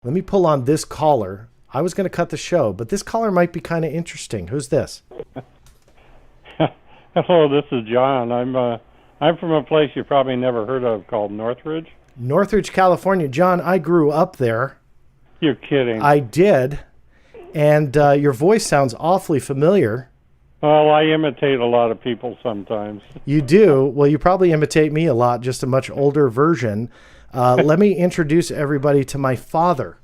Let me pull on this caller. I was going to cut the show, but this caller might be kind of interesting. Who's this? Hello, this is John. I'm from a place you probably never heard of called Northridge. Northridge, California. John, I grew up there. You're kidding. I did. And your voice sounds awfully familiar. Well, I imitate a lot of people sometimes. You do? Well, you probably imitate me a lot, just a much older version. Let me introduce everybody to my father,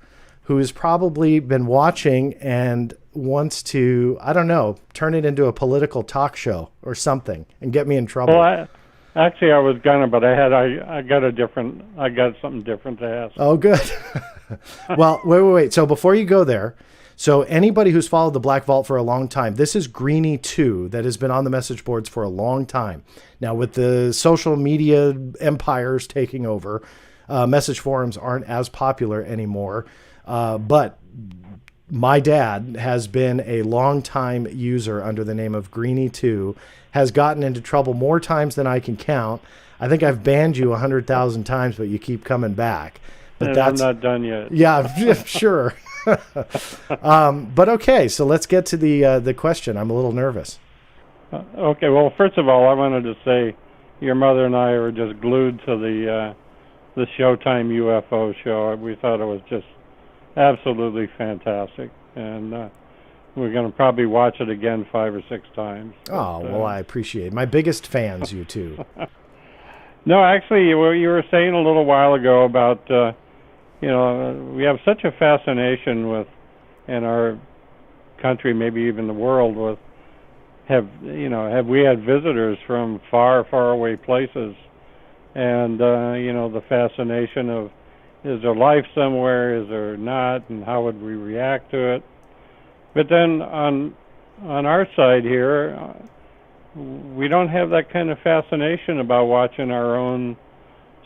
who has probably been watching and wants to, I don't know, turn it into a political talk show or something and get me in trouble. Well, actually, I was gonna, but I got something different to ask. Oh, good. Well, wait. So before you go there, so anybody who's followed the Black Vault for a long time, this is Greenie 2 that has been on the message boards for a long time. Now, with the social media empires taking over, message forums aren't as popular anymore. But my dad has been a long-time user under the name of Greenie 2, has gotten into trouble more times than I can count. I think I've banned you 100,000 times, but you keep coming back. But I'm not done yet. Yeah, sure. But okay, so let's get to the question. I'm a little nervous. Okay, well, first of all, I wanted to say your mother and I were just glued to the Showtime UFO show. We thought it was just absolutely fantastic, and we're going to probably watch it again 5 or 6 times. Oh, well, I appreciate it. My biggest fans, you two. No, actually, what you were saying a little while ago about, we have such a fascination with, in our country, maybe even the world, with, have we had visitors from far, far away places, and, the fascination of, is there life somewhere, is there not, and how would we react to it? But then on our side here, we don't have that kind of fascination about watching our own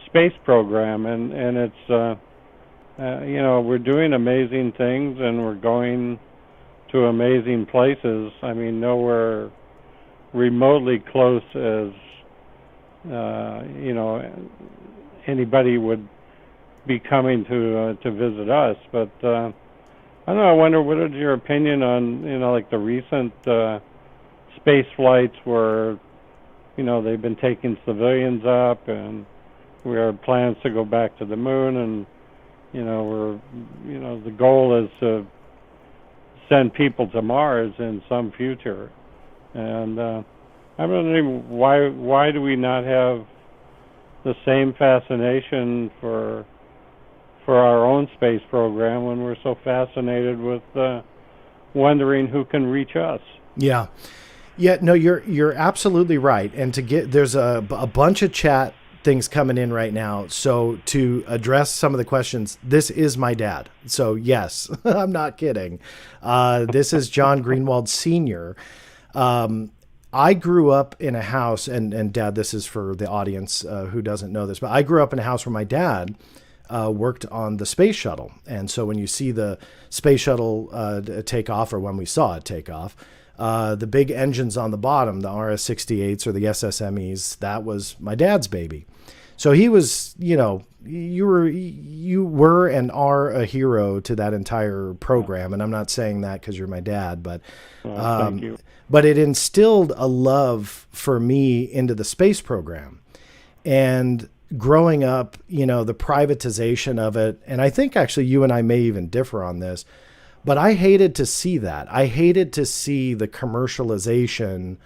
space program, and it's, we're doing amazing things, and we're going to amazing places. I mean, nowhere remotely close as, anybody would be coming to visit us, but I don't know. I wonder, what is your opinion on like the recent space flights where they've been taking civilians up, and we have plans to go back to the moon, and the goal is to send people to Mars in some future, and I'm wondering why do we not have the same fascination for our own space program when we're so fascinated with wondering who can reach us? Yeah. No, you're absolutely right. And there's a bunch of chat things coming in right now. So to address some of the questions, this is my dad. So yes, I'm not kidding. This is John Greenwald Sr. I grew up in a house, and Dad, this is for the audience who doesn't know this, but I grew up in a house where my dad worked on the space shuttle. And so when you see the space shuttle take off, or when we saw it take off, the big engines on the bottom, the RS-68s or the SSMEs, that was my dad's baby. So he was, you were and are a hero to that entire program. And I'm not saying that because you're my dad, but thank you. But it instilled a love for me into the space program. And growing up, the privatization of it, and I think actually you and I may even differ on this, but I hated to see that. I hated to see the commercialization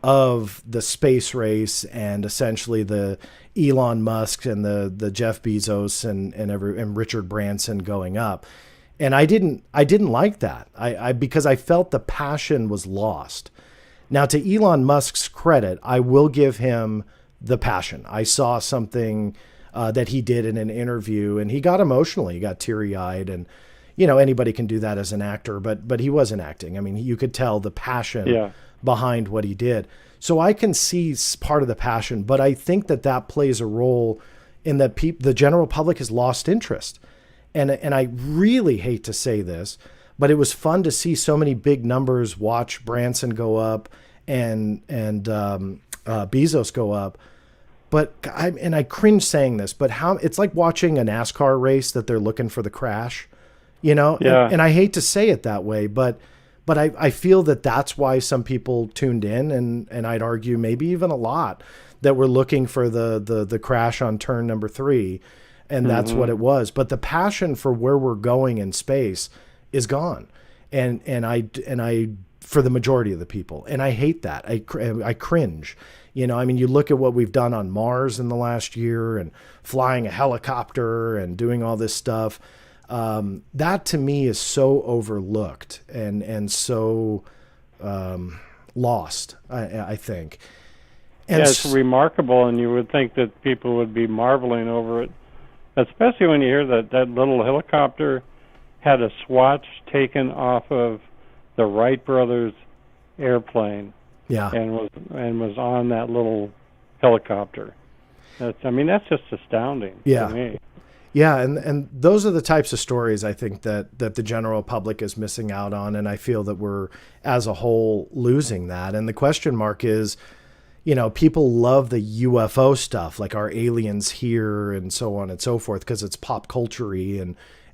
of the space race, and essentially the Elon Musk and the Jeff Bezos and Richard Branson going up. And I didn't like that. Because I felt the passion was lost. Now, to Elon Musk's credit, I will give him the passion. I saw something that he did in an interview, and he got emotional. He got teary-eyed, and anybody can do that as an actor, but he wasn't acting. I mean, you could tell the passion behind what he did. So I can see part of the passion, but I think that plays a role in that the general public has lost interest. And I really hate to say this, but it was fun to see so many big numbers watch Branson go up and Bezos go up. But I cringe saying this, but how it's like watching a NASCAR race that they're looking for the crash. You know, Yeah. and I hate to say it that way, but I feel that that's why some people tuned in, and I'd argue maybe even a lot that were looking for the crash on turn number 3, and that's what it was. But the passion for where we're going in space is gone, and I for the majority of the people, and I hate that. I cringe. You know, I mean, you look at what we've done on Mars in the last year, and flying a helicopter and doing all this stuff. That to me is so overlooked and so lost, I think. And Yeah, it's remarkable, and you would think that people would be marveling over it, especially when you hear that that little helicopter had a swatch taken off of the Wright brothers airplane, yeah, and was on that little helicopter. That's just astounding Yeah. to me. Yeah, and those are the types of stories I think that the general public is missing out on, and I feel that we're, as a whole, losing that. And the question mark is, you know, people love the UFO stuff, like our aliens here and so on and so forth, because it's pop culture-y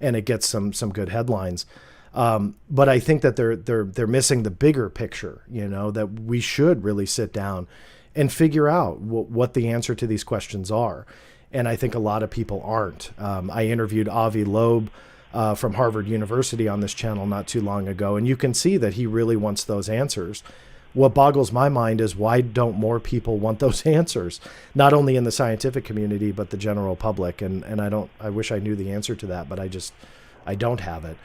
and it gets some good headlines. But I think that they're missing the bigger picture, you know, that we should really sit down and figure out what the answer to these questions are. And I think a lot of people aren't. I interviewed Avi Loeb from Harvard University on this channel not too long ago, and you can see that he really wants those answers. What boggles my mind is, why don't more people want those answers? Not only in the scientific community, but the general public. And I wish I knew the answer to that, but I don't have it.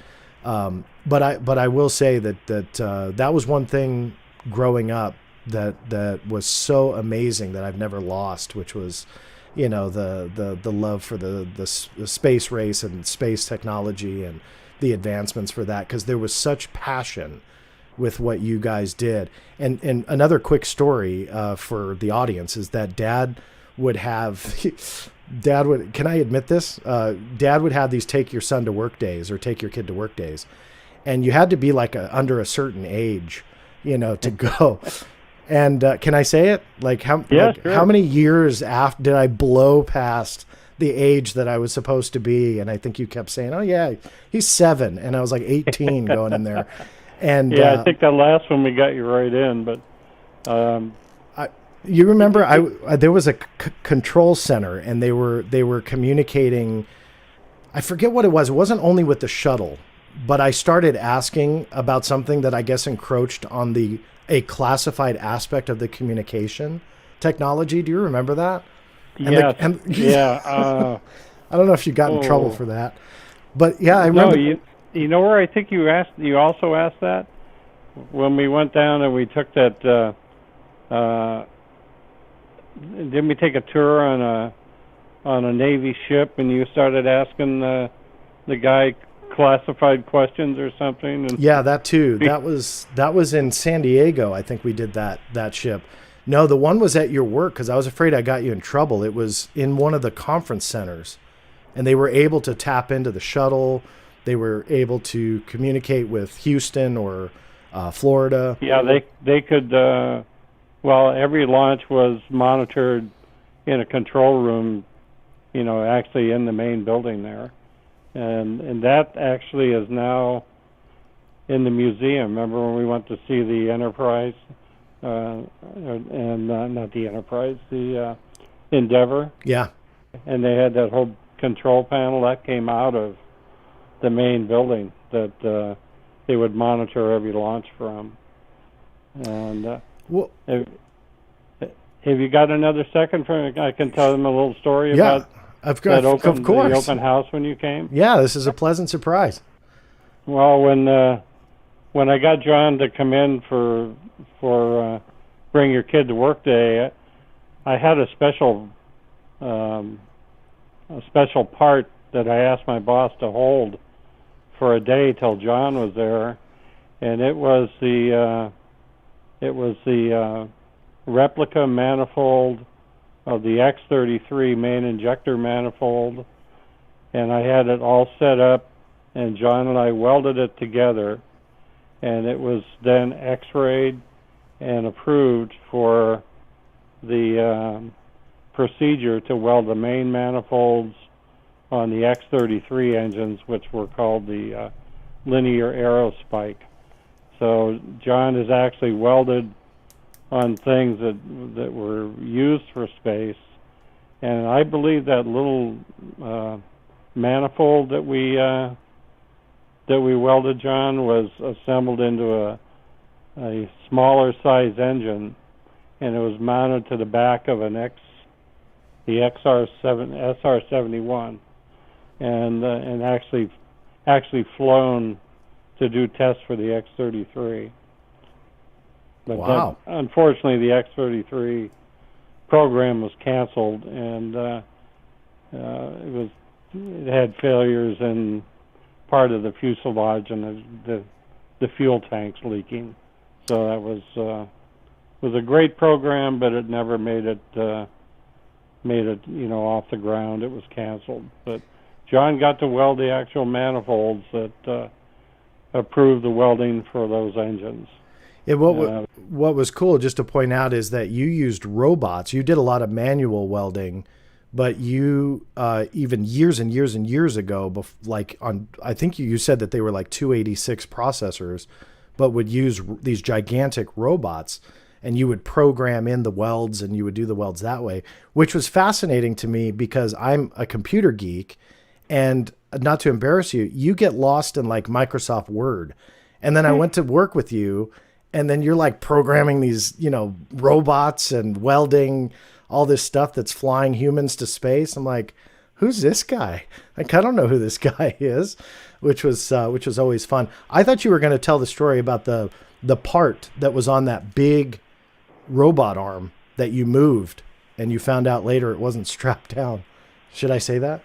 But I will say that was one thing growing up that was so amazing that I've never lost, which was, you know, the love for the space race and space technology and the advancements for that, because there was such passion with what you guys did. And another quick story for the audience is that Dad would, can I admit this? Dad would have these take your son to work days or take your kid to work days. And you had to be like under a certain age, you know, to go. And can I say it? How many years after did I blow past the age that I was supposed to be? And I think you kept saying, "Oh yeah, he's 7," and I was like 18 going in there. And yeah, I think that last one we got you right in, but you remember there was a control center, and they were communicating. I forget what it was. It wasn't only with the shuttle, but I started asking about something that I guess encroached on a classified aspect of the communication technology. Do you remember that? Yeah. I don't know if you got in trouble for that, but yeah, I remember. No, you know where I think you also asked that? When we went down and we took that, didn't we take a tour on a Navy ship, and you started asking the guy classified questions or something? And yeah, that too. That was in San Diego. I think we did that ship. No, the one was at your work, because I was afraid I got you in trouble. It was in one of the conference centers, and they were able to tap into the shuttle. They were able to communicate with Houston or Florida. Yeah, they could. Well, every launch was monitored in a control room, you know, actually in the main building there. And that actually is now in the museum. Remember when we went to see the Enterprise, and not the Enterprise, the Endeavour? Yeah. And they had that whole control panel that came out of the main building that they would monitor every launch from. And well, have you got another second I can tell them a little story about of course. The open house when you came? Yeah, this is a pleasant surprise. Well, when I got John to come in for Bring Your Kid to Work Day, I had a special part that I asked my boss to hold for a day till John was there, and it was the replica manifold of the X-33 main injector manifold, and I had it all set up, and John and I welded it together, and it was then X-rayed and approved for the procedure to weld the main manifolds on the X-33 engines, which were called the linear aerospike. So John has actually welded on things that were used for space, and I believe that little manifold that we welded, John, was assembled into a smaller size engine, and it was mounted to the back of the SR-71, and actually flown to do tests for the X-33. But wow. Unfortunately, the X-33 program was canceled, and it had failures in part of the fuselage and the fuel tanks leaking. So that was a great program, but it never made it off the ground. It was canceled. But John got to weld the actual manifolds that approved the welding for those engines. Yeah, what was cool, just to point out, is that you used robots. You did a lot of manual welding, but you even years and years and years ago, I think you said that they were like 286 processors, but would use these gigantic robots, and you would program in the welds, and you would do the welds that way, which was fascinating to me because I'm a computer geek, and not to embarrass you, you get lost in like Microsoft Word, and then I went to work with you. And then you're like programming these, robots and welding all this stuff that's flying humans to space. I'm like, who's this guy? Like, I don't know who this guy is, which was always fun. I thought you were going to tell the story about the part that was on that big robot arm that you moved, and you found out later it wasn't strapped down. Should I say that?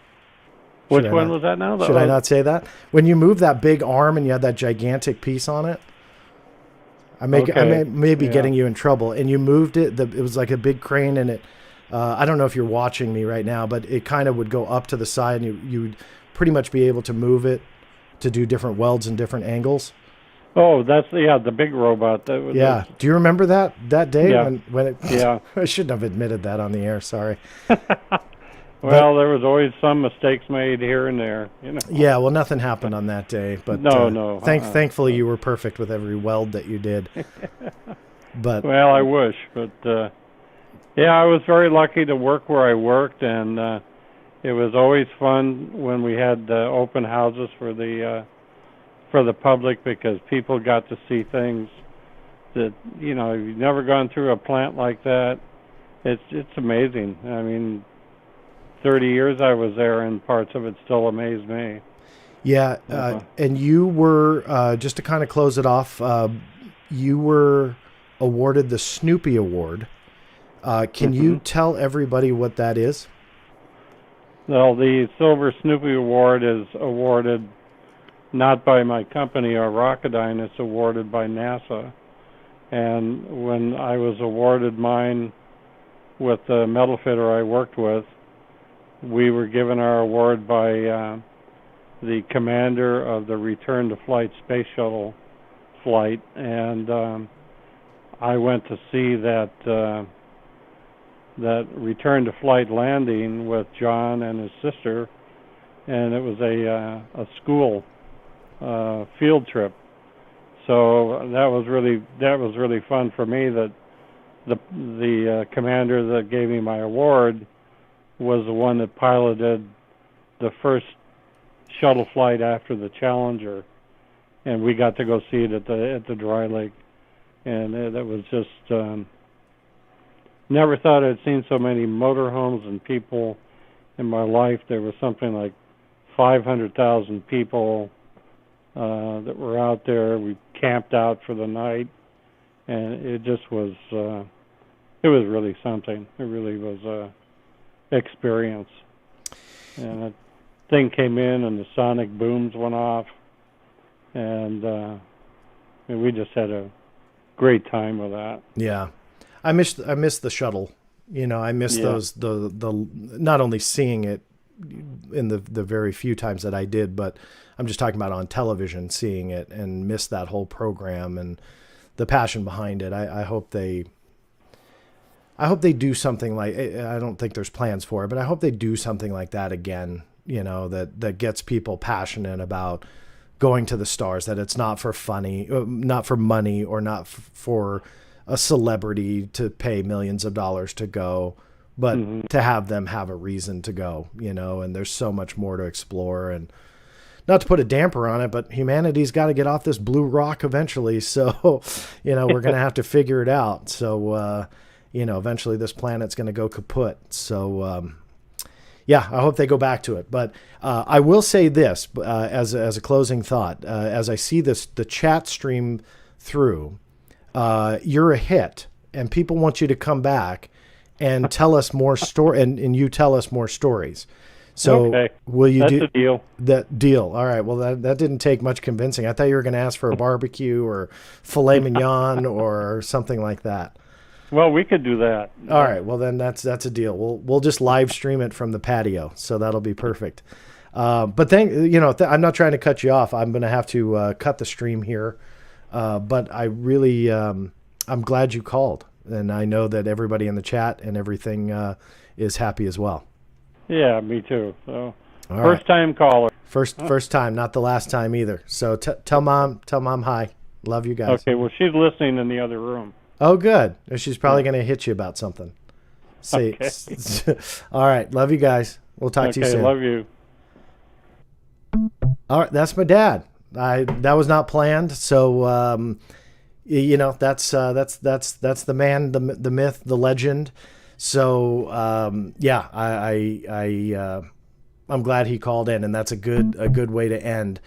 Which one was that now? Should I not say that? When you moved that big arm and you had that gigantic piece on it? I may be getting you in trouble. And you moved it. It was like a big crane, and it. I don't know if you're watching me right now, but it kind of would go up to the side, and you would pretty much be able to move it to do different welds and different angles. Oh, that's the big robot. Do you remember that day when it? Yeah. I shouldn't have admitted that on the air. Sorry. Well, there was always some mistakes made here and there, Yeah, well, nothing happened on that day, but no. Thankfully, you were perfect with every weld that you did. But well, I wish, but I was very lucky to work where I worked, and it was always fun when we had open houses for the public, because people got to see things that you've never gone through a plant like that. It's amazing. I mean, 30 years I was there, and parts of it still amaze me. Yeah, and you were, just to kind of close it off, you were awarded the Snoopy Award. Can you tell everybody what that is? Well, the Silver Snoopy Award is awarded not by my company or Rocketdyne, it's awarded by NASA. And when I was awarded mine with the metal fitter I worked with, we were given our award by the commander of the Return to Flight Space Shuttle flight, and I went to see that Return to Flight landing with John and his sister, and it was a school field trip. So that was really fun for me. That the commander that gave me my award was the one that piloted the first shuttle flight after the Challenger, and we got to go see it at the dry lake, and that was just never thought I'd seen so many motorhomes and people in my life. There was something like 500,000 people that were out there. We camped out for the night, and it just was it was really something. It really was a experience. And that thing came in, and the sonic booms went off, and we just had a great time with that. Yeah, I miss the shuttle. I miss those the not only seeing it in the very few times that I did, but I'm just talking about on television, seeing it, and miss that whole program and the passion behind it. I hope they do something like, I don't think there's plans for it, but I hope they do something like that again, that gets people passionate about going to the stars, that it's not for not for money, or not for a celebrity to pay millions of dollars to go, but to have them have a reason to go, and there's so much more to explore. And not to put a damper on it, but humanity's got to get off this blue rock eventually. So, we're going to have to figure it out. So, eventually this planet's going to go kaput. So, yeah, I hope they go back to it. But I will say this as a closing thought, as I see the chat stream through, you're a hit, and people want you to come back and tell us more and you tell us more stories. So okay. Will you That's a deal. that deal? All right. Well, that didn't take much convincing. I thought you were going to ask for a barbecue or filet mignon or something like that. Well, we could do that. All right. Well, then that's a deal. We'll just live stream it from the patio, so that'll be perfect. But I'm not trying to cut you off. I'm going to have to cut the stream here. But I really, I'm glad you called, and I know that everybody in the chat and everything is happy as well. Yeah, me too. So, All first time caller. First time, not the last time either. So tell mom hi. Love you guys. Okay. Well, she's listening in the other room. Oh, good. She's probably going to hit you about something. See. Okay. All right. Love you guys. We'll talk to you soon. Okay. Love you. All right. That's my dad. That was not planned. So, that's the man, the myth, the legend. So, yeah, I'm glad he called in, and that's a good way to end.